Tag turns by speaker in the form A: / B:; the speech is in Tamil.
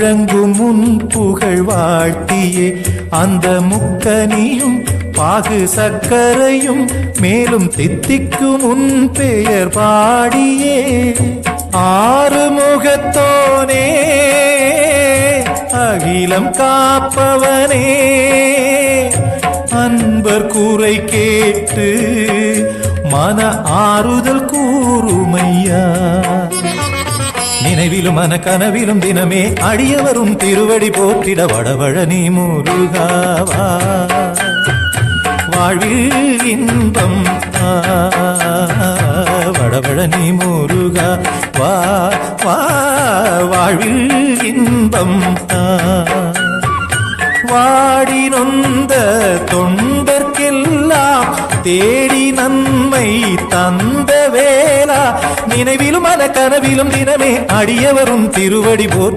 A: இறங்கும் முன் புகழ் வாழ்த்தியே அந்த முக்கனியும் பாகு சக்கரையும் மேலும் தித்திக்கும் உன் பெயர் பாடியே ஆறு முகத்தோனே அகிலம் காப்பவனே அன்பர் கூரை கேட்டு மன ஆறுதல் கூறுமையா நினைவிலும் மன கனவிலும் தினமே அடியவரும் திருவடி போற்றிட வடபழனி முருகாவா வாழ்வில் இன்பம் வடபழனி முருகா வா வா வாழ்வில் இன்பம் வாடி நொந்த தொண்டர்க்கெல்லாம் தேடி நன்மை தந்த வேளா நினைவிலும் மன கனவிலும் தினமே அடியவரும் திருவடி போற்றி